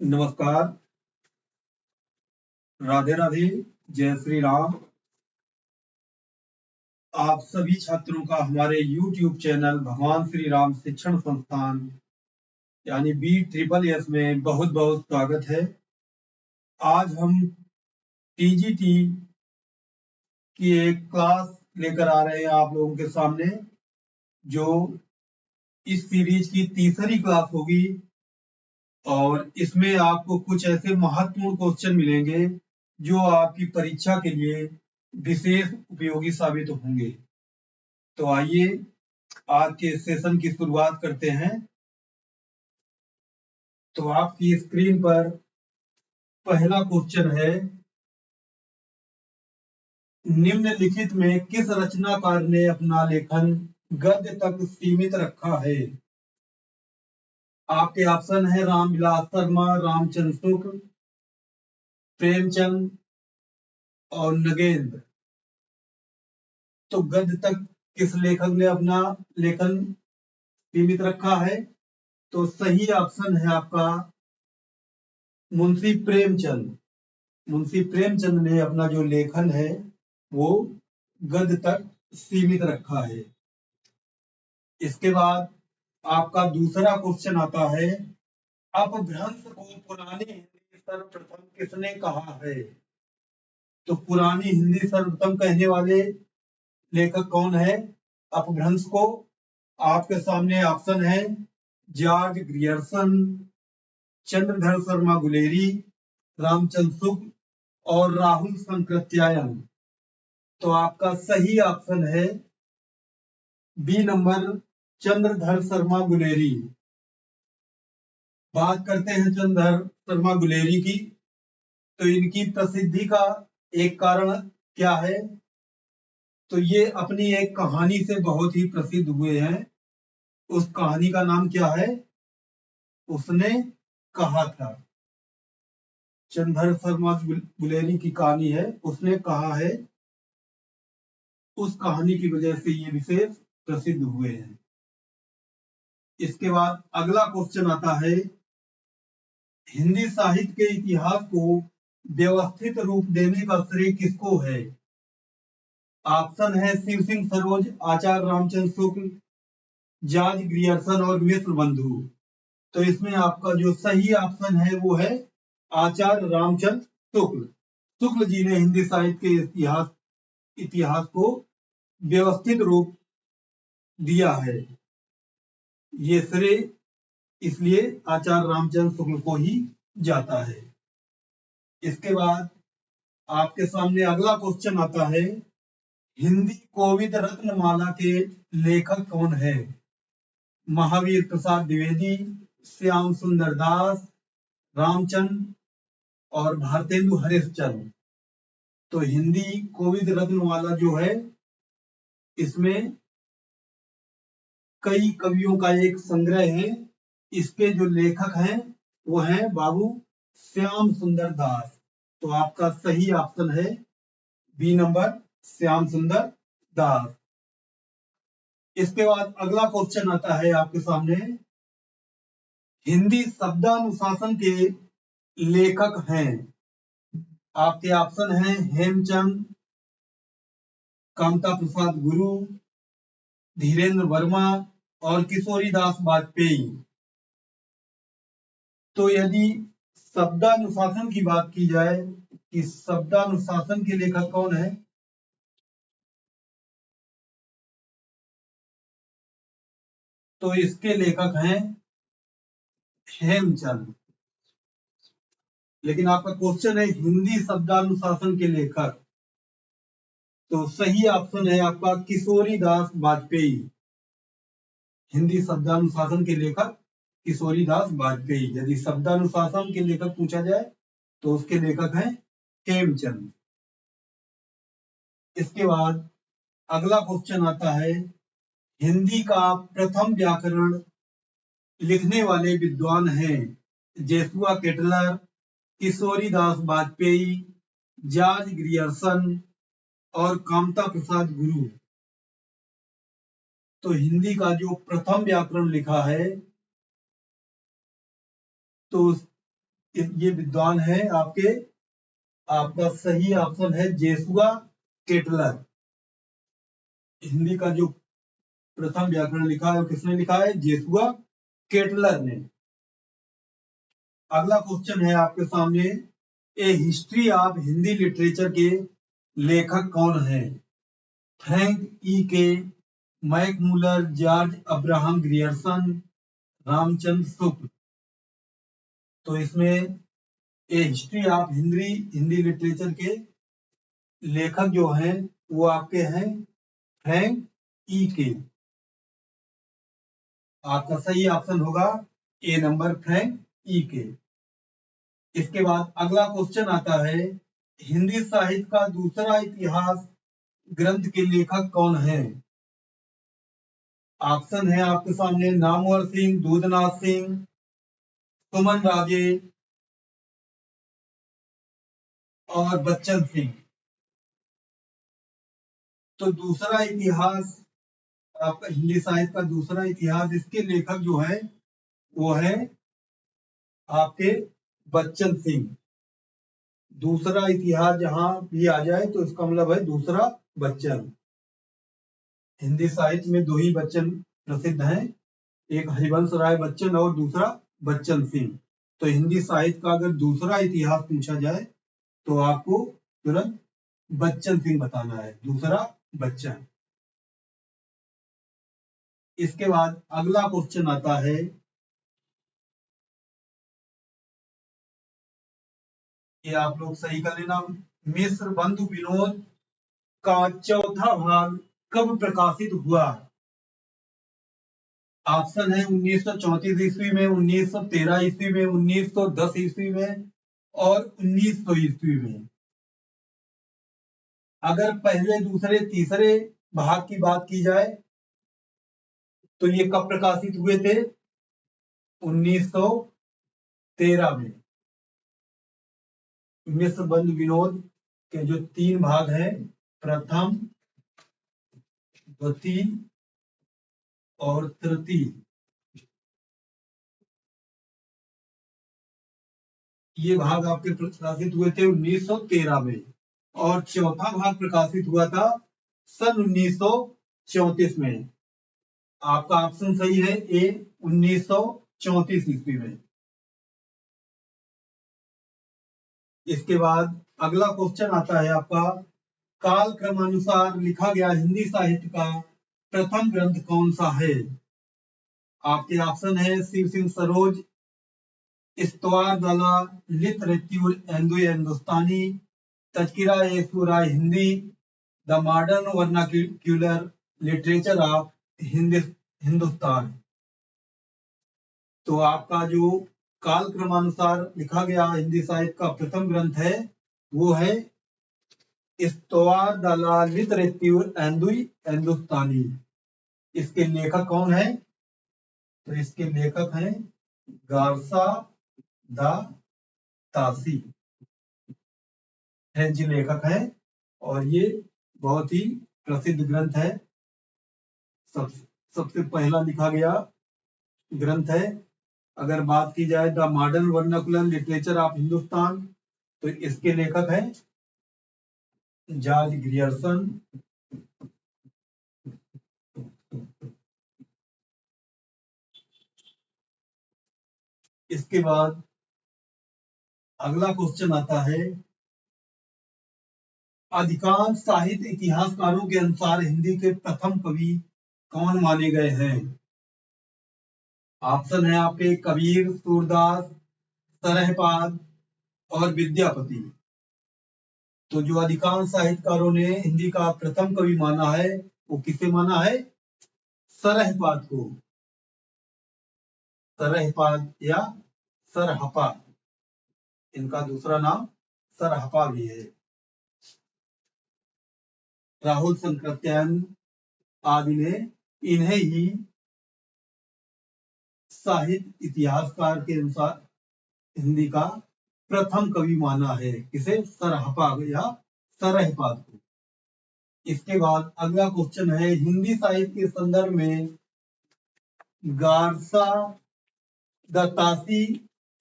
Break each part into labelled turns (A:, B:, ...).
A: नमस्कार, राधे राधे, जय श्री राम। आप सभी छात्रों का हमारे YouTube चैनल भगवान श्री राम शिक्षण संस्थान यानी BSSS में बहुत बहुत स्वागत है। आज हम TGT की एक क्लास लेकर आ रहे हैं आप लोगों के सामने, जो इस सीरीज की तीसरी क्लास होगी और इसमें आपको कुछ ऐसे महत्वपूर्ण क्वेश्चन मिलेंगे जो आपकी परीक्षा के लिए विशेष उपयोगी साबित होंगे। तो आइए आज के सेशन की शुरुआत करते हैं। तो आपकी स्क्रीन पर पहला क्वेश्चन है, निम्नलिखित में किस रचनाकार ने अपना लेखन गद्य तक सीमित रखा है? आपके ऑप्शन है रामविलास शर्मा, रामचंद्र शुक्ल, प्रेमचंद और नगेंद्र। तो गद्य तक किस लेखक ने अपना लेखन सीमित रखा है? तो सही ऑप्शन है आपका मुंशी प्रेमचंद। मुंशी प्रेमचंद ने अपना जो लेखन है वो गद्य तक सीमित रखा है। इसके बाद आपका दूसरा क्वेश्चन आता है, अपभ्रंश को पुरानी हिंदी सर्वप्रथम किसने कहा है? तो पुरानी हिंदी सर्वप्रथम कहने वाले लेखक कौन है अपभ्रंश को? आपके सामने ऑप्शन है जॉर्ज ग्रियर्सन, चंद्रधर शर्मा गुलेरी, रामचंद्र शुक्ल और राहुल संकृत्यायन। तो आपका सही ऑप्शन है बी नंबर, चंद्रधर शर्मा गुलेरी। बात करते हैं चंद्रधर शर्मा गुलेरी की, तो इनकी प्रसिद्धि का एक कारण क्या है? तो ये अपनी एक कहानी से बहुत ही प्रसिद्ध हुए हैं। उस कहानी का नाम क्या है? उसने कहा था। चंद्रधर शर्मा गुलेरी की कहानी है उसने कहा है। उस कहानी की वजह से ये विशेष प्रसिद्ध हुए हैं। इसके बाद अगला क्वेश्चन आता है, हिंदी साहित्य के इतिहास को व्यवस्थित रूप देने का श्रेय किसको है? ऑप्शन है शिव सिंह सरोज, आचार्य रामचंद्र शुक्ल, जॉर्ज ग्रियर्सन और मिश्र बंधु। तो इसमें आपका जो सही ऑप्शन है वो है आचार्य रामचंद्र शुक्ल। शुक्ल जी ने हिंदी साहित्य के इतिहास को व्यवस्थित रूप दिया है। ये श्रेय इसलिए आचार्य रामचंद्र शुक्ल को ही जाता है। इसके बाद आपके सामने अगला क्वेश्चन आता है, हिंदी कोविद रत्नमाला के लेखक कौन है? महावीर प्रसाद द्विवेदी, श्याम सुंदर दास, रामचंद्र और भारतेंदु हरिश्चंद्र। तो हिंदी कोविद रत्नमाला जो है इसमें कई कवियों का एक संग्रह है। इसके जो लेखक हैं वो हैं बाबू श्याम सुंदर दास। तो आपका सही ऑप्शन है बी नंबर, श्याम सुंदर दास। इसके बाद अगला क्वेश्चन आता है आपके सामने, हिंदी शब्दानुशासन के लेखक हैं। आपके ऑप्शन हैं हेमचंद, कामता प्रसाद गुरु, धीरेन्द्र वर्मा और किशोरी दास वाजपेयी। तो यदि शब्दानुशासन की बात की जाए कि शब्दानुशासन के लेखक कौन है, तो इसके लेखक हैं हेमचंद। लेकिन आपका क्वेश्चन है हिंदी शब्दानुशासन के लेखक, तो सही ऑप्शन है आपका किशोरी दास वाजपेयी। हिंदी शब्दानुशासन के लेखक किशोरी दास वाजपेयी। यदि शब्दानुशासन के लेखक पूछा जाए तो उसके लेखक हैं हेमचंद। इसके बाद अगला क्वेश्चन आता है, हिंदी का प्रथम व्याकरण लिखने वाले विद्वान हैं जेसुआ केटलर, किशोरी दास वाजपेयी, जॉर्ज ग्रियर्सन और कामता प्रसाद गुरु। तो हिंदी का जो प्रथम व्याकरण लिखा है तो ये विद्वान है आपका सही ऑप्शन है जेसुआ केटलर। हिंदी का जो प्रथम व्याकरण लिखा है वो किसने लिखा है? जेसुआ केटलर ने। अगला क्वेश्चन है आपके सामने, A history of Hindi literature के लेखक कौन है? Frank E Keay, Max Muller, George Abraham Grierson, Ramchandra Shukla. तो इसमें A history of Hindi literature के लेखक जो हैं वो आपके हैं फ्रैंक ई के। आपका सही ऑप्शन होगा ए नंबर, फ्रैंक ई के। इसके बाद अगला क्वेश्चन आता है, हिंदी साहित्य का दूसरा इतिहास ग्रंथ के लेखक कौन है? ऑप्शन है आपके सामने नामवर सिंह, दूधनाथ सिंह, सुमन राजे और बच्चन सिंह। तो दूसरा इतिहास, आपका हिंदी साहित्य का दूसरा इतिहास, इसके लेखक जो है वो है आपके बच्चन सिंह। दूसरा इतिहास जहां भी आ जाए तो इसका मतलब है दूसरा बच्चन। हिंदी साहित्य में दो ही बच्चन प्रसिद्ध हैं, एक हरिवंश राय बच्चन और दूसरा बच्चन सिंह। तो हिंदी साहित्य का अगर दूसरा इतिहास पूछा जाए तो आपको तुरंत बच्चन सिंह बताना है, दूसरा बच्चन। इसके बाद अगला क्वेश्चन आता है, ये आप लोग सही कर लेना, मिस्र बंधु विनोद का चौथा भाग कब प्रकाशित हुआ? ऑप्शन है 1934 ईस्वी में, 1913 ईस्वी में, 1910 ईस्वी में और 1900 ईस्वी में। अगर पहले, दूसरे, तीसरे भाग की बात की जाए तो ये कब प्रकाशित हुए थे? 1913 में। मिस्र बंधु विनोद के जो 3 भाग हैं, प्रथम, द्वितीय और तृतीय, ये भाग आपके प्रकाशित हुए थे 1913 में और चौथा भाग प्रकाशित हुआ था सन 1934 में। आपका ऑप्शन सही है ए, 1934 ईस्वी में। इसके बाद अगला क्वेश्चन आता है आपका, काल क्रमानुसार लिखा गया हिंदी साहित्य का प्रथम ग्रंथ कौन सा है? आपके ऑप्शन है शिव सिंह सरोज, इस्तवार दला, लित ऋत्युर हिंदुस्तानी, तज़किरा ए सूरा Hindi, the modern vernacular literature of Hindustan. तो आपका जो काल क्रमानुसार लिखा गया हिंदी साहित्य का प्रथम ग्रंथ है वो है इस्तवार दला लित ऋत्युर हिंदुस्तानी। इसके लेखक कौन है? तो इसके लेखक हैं गारसा दा तासी, फ्रेंच लेखक है और ये बहुत ही प्रसिद्ध ग्रंथ है, सबसे पहला लिखा गया ग्रंथ है। अगर बात की जाए the modern vernacular literature of Hindustan तो इसके लेखक हैं जॉर्ज ग्रियर्सन। इसके बाद अगला क्वेश्चन आता है, अधिकांश साहित्य इतिहासकारों के अनुसार हिंदी के प्रथम कवि कौन माने गए हैं? ऑप्शन है आपके कबीर, सूरदास, सरहपाद और विद्यापति। तो जो अधिकांश साहित्यकारों ने हिंदी का प्रथम कवि माना है वो किसे माना है? सरहपाद को। सरहपाद या सरहपा, इनका दूसरा नाम सरहपा भी है। राहुल संकृत्यायन आदि ने इन्हें ही साहित्य इतिहासकार के अनुसार हिंदी का प्रथम कवि माना है। किसे? सरहपा या सरहपाद को। इसके बाद अगला क्वेश्चन है, हिंदी साहित्य के संदर्भ में गारसा द तासी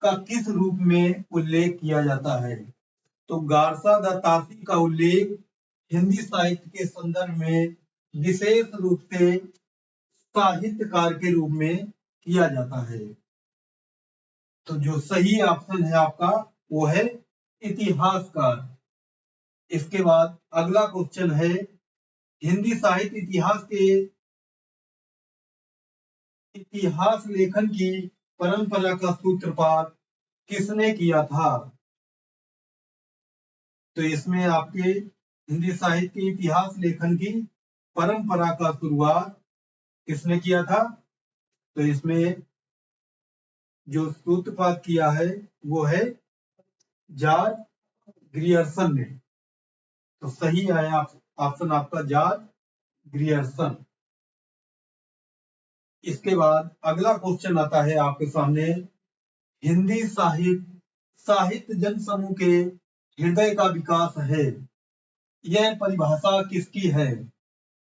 A: का किस रूप में उल्लेख किया जाता है? तो गारसा द तासी का उल्लेख हिंदी साहित्य के संदर्भ में विशेष रूप से साहित्यकार के रूप में किया जाता है। तो जो सही ऑप्शन है आपका वो है इतिहासकार। इसके बाद अगला क्वेश्चन है, हिंदी साहित्य इतिहास लेखन की परंपरा का सूत्रपात किसने किया था? तो इसमें आपके हिंदी साहित्य के इतिहास लेखन की परंपरा का शुरुआत किसने किया था? तो इसमें जो सूत्रपात किया है वो है जॉर्ज ग्रियर्सन ने। तो सही आया ऑप्शन आपका जॉर्ज ग्रियर्सन। इसके बाद अगला क्वेश्चन आता है आपके सामने, हिंदी साहित्य जन समूह के हृदय का विकास है, यह परिभाषा किसकी है?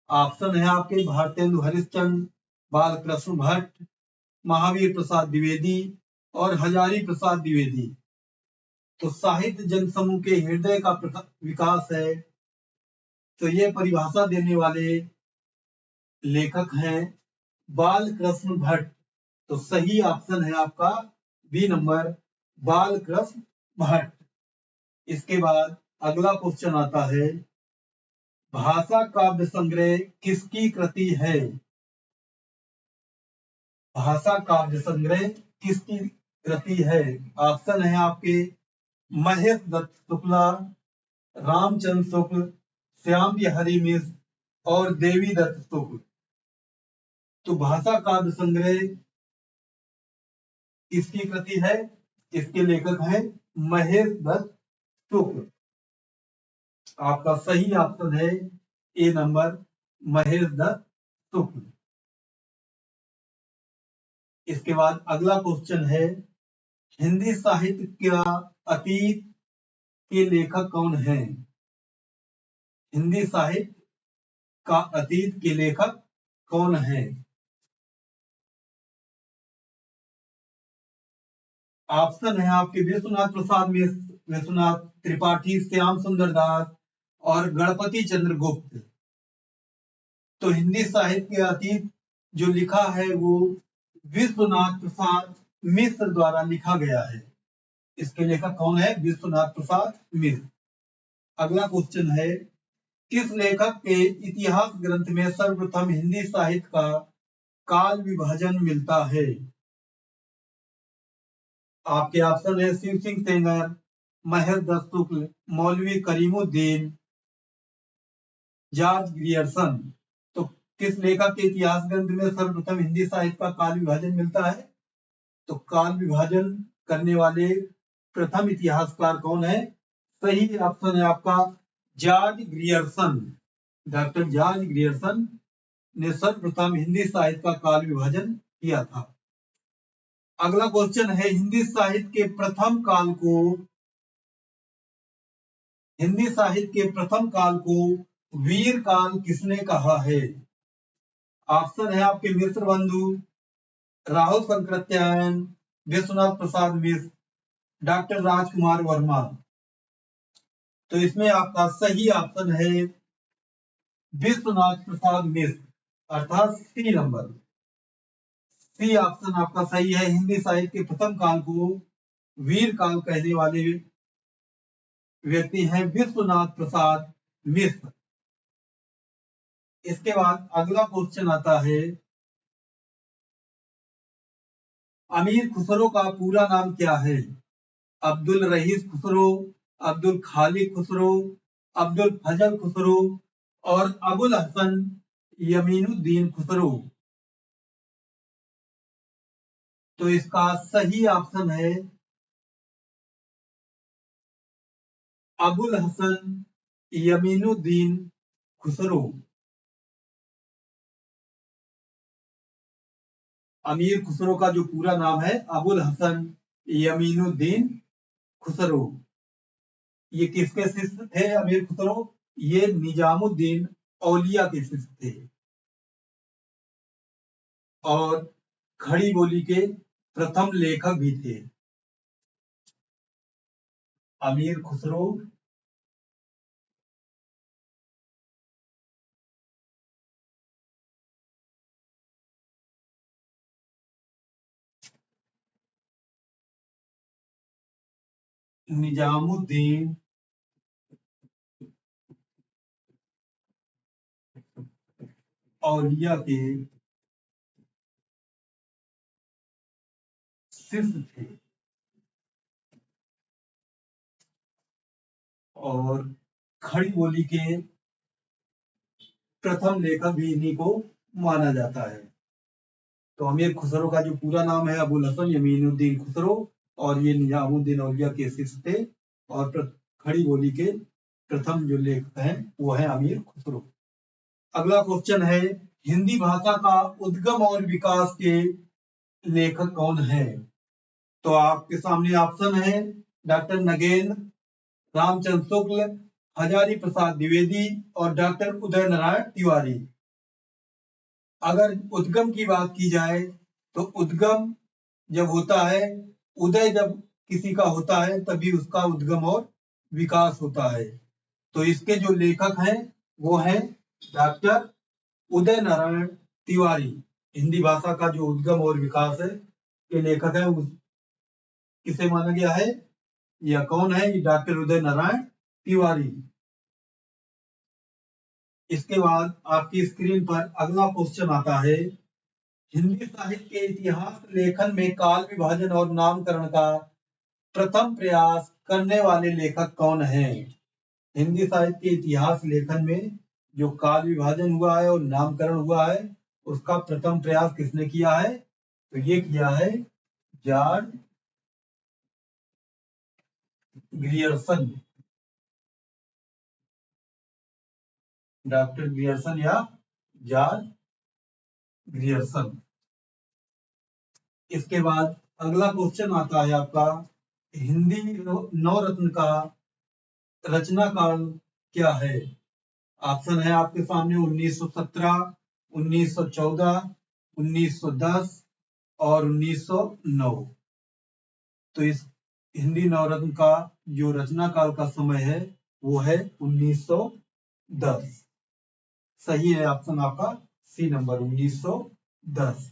A: ऑप्शन है आपके भारतेंदु हरिश्चंद्र, बालकृष्ण भट्ट, महावीर प्रसाद द्विवेदी और हजारी प्रसाद द्विवेदी। तो साहित्य जन समूह के हृदय का विकास है, तो ये परिभाषा देने वाले लेखक हैं बालकृष्ण भट्ट। तो सही ऑप्शन है आपका बी नंबर, बालकृष्ण भट्ट। इसके बाद अगला क्वेश्चन आता है, भाषा काव्य संग्रह किसकी कृति है? भाषा काव्य संग्रह किसकी कृति है? ऑप्शन है आपके महेश दत्त शुक्ला, रामचंद्र शुक्ल, श्याम बिहारी मिश्र और देवी दत्त शुक्ल। तो भाषा काव्य संग्रह किसकी कृति है? इसके लेखक हैं महेश दत्त शुक्ल। आपका सही ऑप्शन है ए नंबर, महेश दत्त शुक्ल। इसके बाद अगला क्वेश्चन है, हिंदी साहित्य का अतीत के लेखक कौन हैं? हिंदी साहित्य का अतीत के लेखक कौन हैं? ऑप्शन है आपके विश्वनाथ प्रसाद मिश्र, विश्वनाथ त्रिपाठी, श्याम सुंदर दास और गणपति चंद्र गुप्त। तो हिंदी साहित्य के अतीत जो लिखा है वो विश्वनाथ प्रसाद मिश्र द्वारा लिखा गया है। इसके लेखक कौन है? विश्वनाथ प्रसाद मिश्र। अगला क्वेश्चन है, किस लेखक के इतिहास ग्रंथ में सर्वप्रथम हिंदी साहित्य का काल विभाजन मिलता है? आपके ऑप्शन है शिव सिंह सेंगर, महेश दत्त शुक्ल, मौलवी करीमुद्दीन, जॉर्ज ग्रियर्सन। तो किस लेखक के इतिहास ग्रंथ में सर्वप्रथम हिंदी साहित्य का काल विभाजन मिलता है? तो काल विभाजन करने वाले प्रथम इतिहासकार कौन है? सही ऑप्शन है आपका George Grierson. Doctor George Grierson ने सर्वप्रथम हिंदी साहित्य का काल विभाजन किया था। अगला क्वेश्चन है, हिंदी साहित्य के प्रथम काल को वीर काल किसने कहा है? ऑप्शन है आपके मिश्र बंधु, राहुल शंकराचार्य, विश्वनाथ प्रसाद मिश्र, डॉक्टर राजकुमार वर्मा। तो इसमें आपका सही ऑप्शन है विश्वनाथ प्रसाद मिश्र, अर्थात सी नंबर। सी ऑप्शन आपका सही है। हिंदी साहित्य के प्रथम काल को वीर काल कहने वाले व्यक्ति हैं विश्वनाथ प्रसाद मिश्र। इसके बाद अगला क्वेश्चन आता है, अमीर खुसरो का पूरा नाम क्या है? अब्दुल रहीस खुसरो, अब्दुल खालिक खुसरो, अब्दुल फजल खुसरो और अबुल हसन यमीनुद्दीन खुसरो। तो इसका सही ऑप्शन है अबुल हसन यमीनुद्दीन खुसरो। अमीर खुसरो का जो पूरा नाम है अबुल हसन यमीनुद्दीन खुसरो। ये किसके शिष्य थे अमीर खुसरो? ये निजामुद्दीन औलिया के शिष्य थे और खड़ी बोली के प्रथम लेखक भी थे। अमीर खुसरो, निजामुद्दीन औलिया के शिष्य थे और खड़ी बोली के प्रथम लेखक भी इन्हीं को माना जाता है। तो अमीर खुसरो का जो पूरा नाम है अबुल हसन यमीनुद्दीन खुसरो, और ये निजामुद्दीन औलिया के शिष्य थे, और खड़ी बोली के प्रथम जो लेखक हैं वो है अमीर खुसरो। अगला क्वेश्चन है, हिंदी भाषा का उद्गम और विकास के लेखक कौन है? तो आपके सामने ऑप्शन है डॉक्टर नगेंद्र, रामचंद्र शुक्ल, हजारी प्रसाद द्विवेदी और डॉक्टर उदय नारायण तिवारी। अगर उद्गम की बात की जाए तो उद्गम जब होता है, उदय जब किसी का होता है तभी उसका उद्गम और विकास होता है। तो इसके जो लेखक हैं वो हैं डॉक्टर उदय नारायण तिवारी। हिंदी भाषा का जो उद्गम और विकास है के लेखक है, किसे माना गया है? यह कौन है? ये डॉक्टर उदय नारायण तिवारी। इसके बाद आपकी स्क्रीन पर अगला क्वेश्चन आता है, हिंदी साहित्य के इतिहास लेखन में काल विभाजन और नामकरण का प्रथम प्रयास करने वाले लेखक कौन हैं? हिंदी साहित्य के इतिहास लेखन में जो काल विभाजन हुआ है और नामकरण हुआ है उसका प्रथम प्रयास किसने किया है? तो ये किया है जॉर्ज ग्रियर्सन, डॉक्टर ग्रियर्सन या जॉर्ज ग्रियर्सन। इसके बाद अगला क्वेश्चन आता है आपका, हिंदी नवरत्न का रचना काल क्या है? ऑप्शन है आपके सामने 1917, 1914, 1910 और 1909। तो इस हिंदी नवरत्न का जो रचना काल का समय है वो है 1910। सही है ऑप्शन आपका सी नंबर 1910।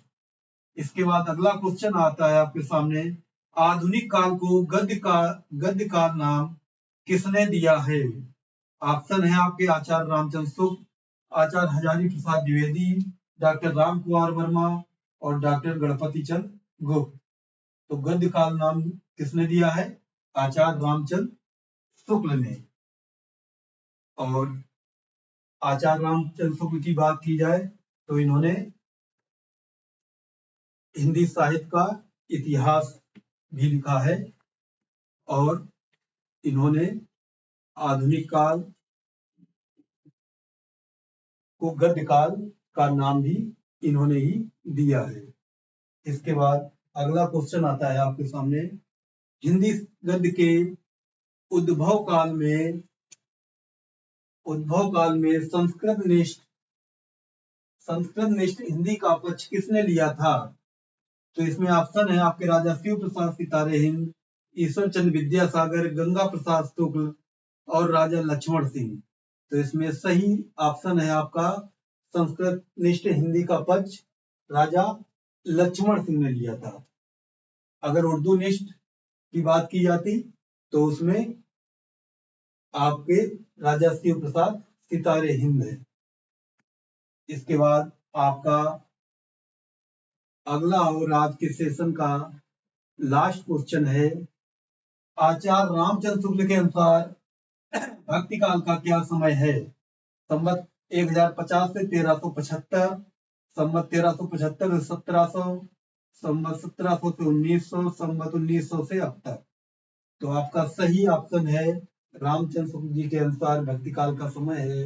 A: इसके बाद अगला क्वेश्चन आता है आपके सामने, आधुनिक काल को गद्य का नाम किसने दिया है? ऑप्शन है आपके आचार्य रामचंद्र शुक्ल, आचार्य हजारी प्रसाद द्विवेदी, डॉक्टर राम कुमार वर्मा और डॉक्टर गणपति चंद्र गुप्त। तो गद्य काल नाम किसने दिया है? आचार्य रामचंद्र शुक्ल ने। और आचार्य रामचंद्र शुक्ल की बात की जाए तो इन्होंने हिंदी साहित्य का इतिहास भी लिखा है और इन्होंने आधुनिक काल को गद्य काल का नाम भी इन्होंने ही दिया है। इसके बाद अगला क्वेश्चन आता है आपके सामने, हिंदी गद्य के उद्भव काल में संस्कृत निष्ठ हिंदी का पक्ष किसने लिया था? तो इसमें ऑप्शन है आपके राजा शिव प्रसाद सितारे हिंद, ईश्वर चंद्र विद्यासागर, गंगा प्रसाद शुक्ल और राजा लक्ष्मण सिंह। तो इसमें सही ऑप्शन है आपका संस्कृत निष्ठ हिंदी का पक्ष राजा लक्ष्मण सिंह ने लिया था। अगर उर्दू निष्ठ की बात की जाती तो उसमें आपके राजा शिव प्रसाद सितारे हिंद है। इसके बाद आपका अगला और आज के सेशन का लास्ट क्वेश्चन है, आचार्य रामचंद्र शुक्ल के अनुसार भक्ति काल का क्या समय है? संवत 1050 से 1375, संवत 1375 से 1700, संवत 1700 से 1900, संवत 1900 से अब तक। तो आपका सही ऑप्शन है रामचंद्र शुक्ल जी के अनुसार भक्ति काल का समय है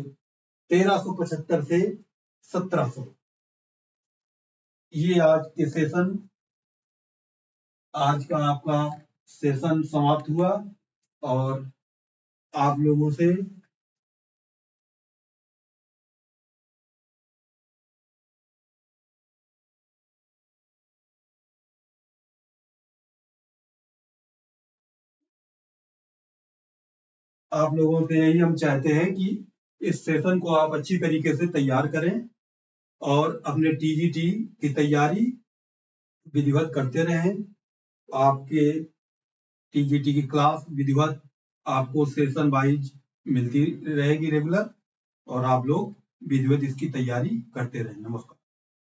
A: 1375 से 1700। ये आज का आपका सेशन समाप्त हुआ और आप लोगों से आप लोगों से यही हम चाहते हैं कि इस सेशन को आप अच्छी तरीके से तैयार करें और अपने टीजीटी की तैयारी विधिवत करते रहें। आपके टीजीटी की क्लास विधिवत आपको सेशन वाइज मिलती रहेगी रेगुलर, और आप लोग विधिवत इसकी तैयारी करते रहें। नमस्कार।